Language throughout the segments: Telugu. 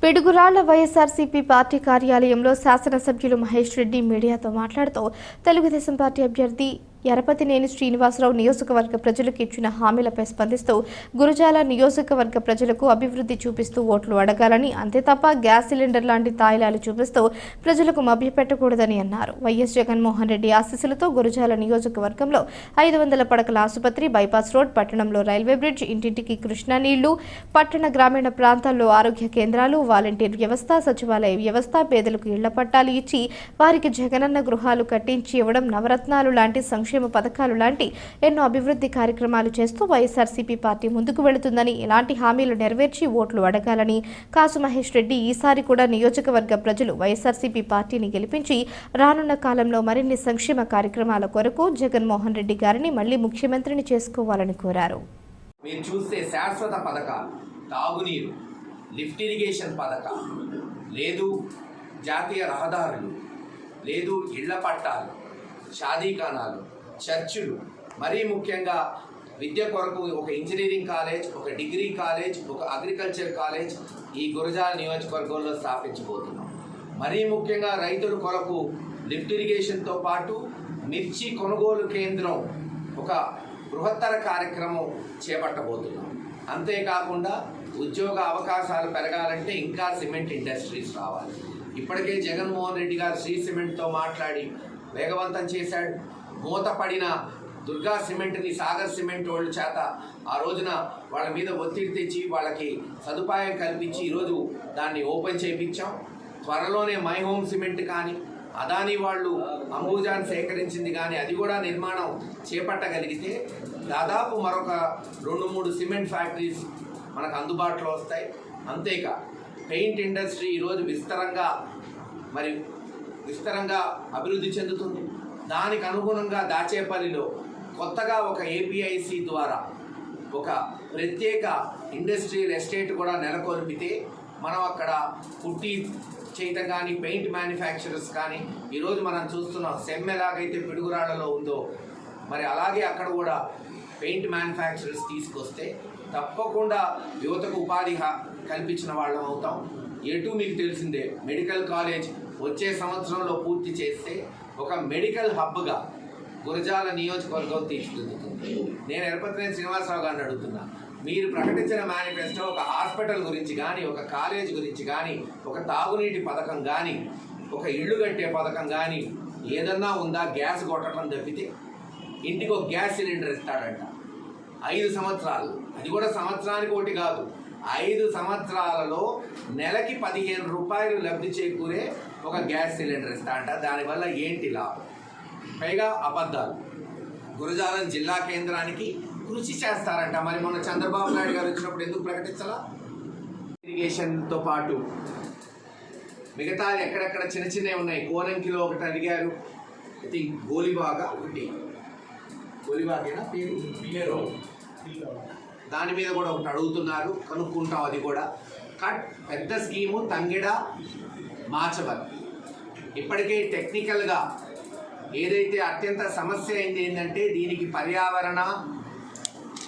పిడుగురాళ్ల వైఎస్ఆర్సీపీ పార్టీ కార్యాలయంలో శాసనసభ్యులు మహేష్ రెడ్డి మీడియాతో మాట్లాడుతూ తెలుగుదేశం పార్టీ అభ్యర్థి ఎరపతినేని శ్రీనివాసరావు నియోజకవర్గ ప్రజలకు ఇచ్చిన హామీలపై స్పందిస్తూ గురజాల నియోజకవర్గ ప్రజలకు అభివృద్ధి చూపిస్తూ ఓట్లు అడగాలని, అంతే తప్ప గ్యాస్ సిలిండర్ లాంటి తాయిలాలు చూపిస్తూ ప్రజలకు మభ్యపెట్టకూడదని అన్నారు. వైఎస్ జగన్మోహన్ రెడ్డి ఆశీస్సులతో గురజాల నియోజకవర్గంలో 500 పడకల ఆసుపత్రి, బైపాస్ రోడ్, పట్టణంలో రైల్వే బ్రిడ్జ్, ఇంటింటికి కృష్ణా నీళ్లు, పట్టణ గ్రామీణ ప్రాంతాల్లో ఆరోగ్య కేంద్రాలు, వాలంటీర్ వ్యవస్థ, సచివాలయ వ్యవస్థ, పేదలకు ఇళ్ల పట్టాలు ఇచ్చి వారికి జగనన్న గృహాలు కట్టించి ఇవ్వడం, నవరత్నాలు లాంటి సంక్షేమ పథకాలు లాంటి ఎన్నో అభివృద్ధి కార్యక్రమాలు చేస్తూ వైఎస్ఆర్సీపీ పార్టీ ముందుకు వెళుతుందని, ఇలాంటి హామీలు నెరవేర్చి ఓట్లు అడగాలని కాసు మహేష్ రెడ్డి ఈసారి కూడా నియోజకవర్గ ప్రజలు వైఎస్ఆర్సీపీ పార్టీని గెలిపించి రానున్న కాలంలో మరిన్ని సంక్షేమ కార్యక్రమాల కొరకు జగన్మోహన్ రెడ్డి గారిని మళ్లీ ముఖ్యమంత్రిని చేసుకోవాలని కోరారు. మీరు చూస్తే శాశ్వత పథకాలు, తాగునీరు, లిఫ్ట్ ఇరిగేషన్ పథకాలు, లేదు జాతీయ రహదారులు, లేదు ఇళ్ల పట్టాలు, షాదీఖానాలు, చర్చిలు, మరీ ముఖ్యంగా విద్య కొరకు ఒక ఇంజనీరింగ్ కాలేజ్, ఒక డిగ్రీ కాలేజ్, ఒక అగ్రికల్చర్ కాలేజ్ ఈ గురజాల నియోజకవర్గంలో స్థాపించబోతున్నాం. మరీ ముఖ్యంగా రైతుల కొరకు లిఫ్ట్ ఇరిగేషన్తో పాటు మిర్చి కొనుగోలు కేంద్రం ఒక బృహత్తర కార్యక్రమం చేపట్టబోతున్నాం. అంతేకాకుండా ఉద్యోగ అవకాశాలు పెరగాలంటే ఇంకా సిమెంట్ ఇండస్ట్రీస్ రావాలి. ఇప్పటికే జగన్మోహన్ రెడ్డి గారు శ్రీ సిమెంట్తో మాట్లాడి వేగవంతం చేశాడు. మూతపడిన దుర్గా సిమెంట్ని సాగర్ సిమెంట్ వాళ్ళ చేత ఆ రోజున వాళ్ళ మీద ఒత్తిడి తెచ్చి వాళ్ళకి సదుపాయం కల్పించి ఈరోజు దాన్ని ఓపెన్ చేయించాం. త్వరలోనే మై హోమ్ సిమెంట్ కానీ, అదానీ వాళ్ళు అంబుజాన్ సేకరించింది కానీ అది కూడా నిర్మాణం చేపట్టగలిగితే దాదాపు మరొక 2-3 సిమెంట్ ఫ్యాక్టరీస్ మనకు అందుబాటులో వస్తాయి. అంతేకా పెయింట్ ఇండస్ట్రీ ఈరోజు విస్తరంగా అభివృద్ధి చెందుతుంది. దానికి అనుగుణంగా దాచేపల్లిలో కొత్తగా ఒక ఏపీఐసి ద్వారా ఒక ప్రత్యేక ఇండస్ట్రియల్ ఎస్టేట్ కూడా నెలకొల్పితే మనం అక్కడ పుట్టి చేయటం కానీ, పెయింట్ మ్యానుఫ్యాక్చరర్స్ కానీ, ఈరోజు మనం చూస్తున్నాం సెమ్ ఎలాగైతే పిడుగురాళ్లలో ఉందో మరి అలాగే అక్కడ కూడా పెయింట్ మ్యానుఫ్యాక్చరర్స్ తీసుకొస్తే తప్పకుండా యువతకు ఉపాధి కల్పించిన వాళ్ళం అవుతాం. ఎటు మీకు తెలిసిందే మెడికల్ కాలేజ్ వచ్చే సంవత్సరంలో పూర్తి చేస్తే ఒక మెడికల్ హబ్గా గురజాల నియోజకవర్గం తీర్చిదిద్దుతుంది. నేను ఎరపతినేని శ్రీనివాసరావు గారిని అడుగుతున్నా, మీరు ప్రకటించిన మేనిఫెస్టో ఒక హాస్పిటల్ గురించి కానీ, ఒక కాలేజ్ గురించి కానీ, ఒక తాగునీటి పథకం కానీ, ఒక ఇళ్ళు కట్టే పథకం కానీ ఏదన్నా ఉందా? గ్యాస్ కొట్టడం తప్పితే ఇంటికి ఒక గ్యాస్ సిలిండర్ ఇస్తాడంట 5 సంవత్సరాలు, అది కూడా సంవత్సరానికి ఒకటి కాదు, 5 సంవత్సరాలలో నెలకి 15 రూపాయలు లబ్ధి చేకూరే ఒక గ్యాస్ సిలిండర్ ఇస్తాడంట. దానివల్ల ఏంటి లాభం? పైగా అబద్ధాలు. గురజాలం జిల్లా కేంద్రానికి కృషి చేస్తారంట. మరి మొన్న చంద్రబాబు నాయుడు గారు వచ్చినప్పుడు ఎందుకు ప్రకటించాలా? ఇరిగేషన్తో పాటు మిగతా ఎక్కడెక్కడ చిన్నవి ఉన్నాయి. కోనంకిలో ఒకటి అడిగారు, ఐ థింక్ గోలిబాగేనా పేరు, దాని మీద కూడా ఒకటి అడుగుతున్నారు, కనుక్కుంటాం. అది కూడా పెద్ద స్కీము తంగెడ మాచవరం. ఇప్పటికే టెక్నికల్గా ఏదైతే అత్యంత సమస్య అయింది ఏంటంటే దీనికి పర్యావరణ,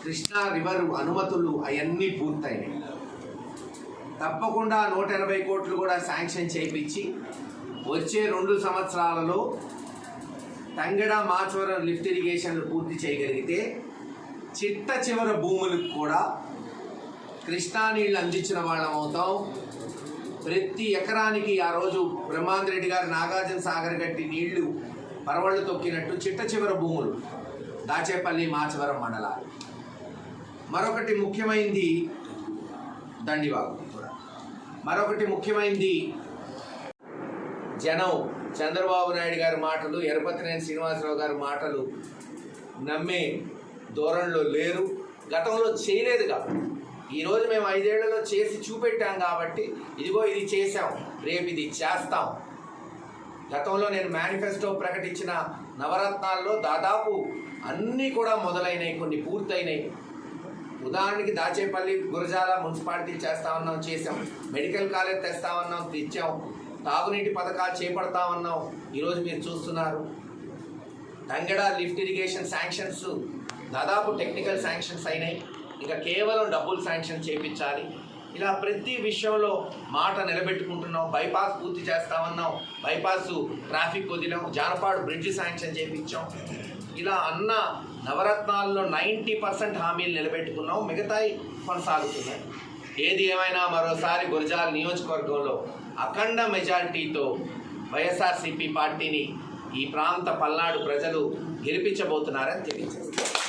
కృష్ణా రివర్ అనుమతులు అవన్నీ పూర్తయినాయి. తప్పకుండా 180 కోట్లు కూడా శాంక్షన్ చేయించి వచ్చే 2 సంవత్సరాలలో తంగెడ మాచవరం లిఫ్ట్ ఇరిగేషన్లు పూర్తి చేయగలిగితే చిట్ట చివర భూములకు కూడా కృష్ణా నీళ్ళు అందించిన వాళ్ళం అవుతాం. ప్రతి ఎకరానికి ఆ రోజు బ్రహ్మాందరెడ్డి గారు నాగార్జున సాగర్ గట్టి నీళ్లు పరవళ్ళు తొక్కినట్టు చిట్ట చివర భూములు దాచేపల్లి, మాచవరం మండలాలు. మరొకటి ముఖ్యమైనది దండివాగు. మరొకటి ముఖ్యమైనది జనం చంద్రబాబు నాయుడు గారి మాటలు, ఎరపతినేని శ్రీనివాసరావు గారి మాటలు నమ్మే ధోరణిలో లేరు. గతంలో చేయలేదుగా. ఈరోజు మేము 5 ఏళ్లలో చేసి చూపెట్టాం కాబట్టి ఇదిగో ఇది చేసాం, రేపు ఇది చేస్తాం. గతంలో నేను మేనిఫెస్టో ప్రకటించిన నవరత్నాల్లో దాదాపు అన్నీ కూడా మొదలైనవి, కొన్ని పూర్తయినాయి. ఉదాహరణకి దాచేపల్లి గురజాల మున్సిపాలిటీ చేస్తామన్నాం, చేసాం. మెడికల్ కాలేజ్ తెస్తామన్నాం, తెచ్చాం. తాగునీటి పథకాలు చేపడతామన్నాం, ఈరోజు మీరు చూస్తున్నారు. తంగెడ లిఫ్ట్ ఇరిగేషన్ శాంక్షన్స్ దాదాపు టెక్నికల్ శాంక్షన్స్ అయినాయి. ఇంకా కేవలం డబ్బులు శాంక్షన్ చేయించాలి. ఇలా ప్రతి విషయంలో మాట నిలబెట్టుకుంటున్నాం. బైపాస్ పూర్తి చేస్తామన్నాం, బైపాస్ ట్రాఫిక్ వదిలాం, జానపాడు బ్రిడ్జి శాంక్షన్ చేయించాం. ఇలా అన్న నవరత్నాల్లో 90% హామీలు నిలబెట్టుకున్నాం, మిగతాయి కొనసాగుతున్నాయి. ఏది ఏమైనా మరోసారి గురజాల నియోజకవర్గంలో అఖండ మెజారిటీతో వైఎస్ఆర్సీపీ పార్టీని ఈ ప్రాంత పల్నాడు ప్రజలు గెలిపించబోతున్నారని తెలియజేస్తారు.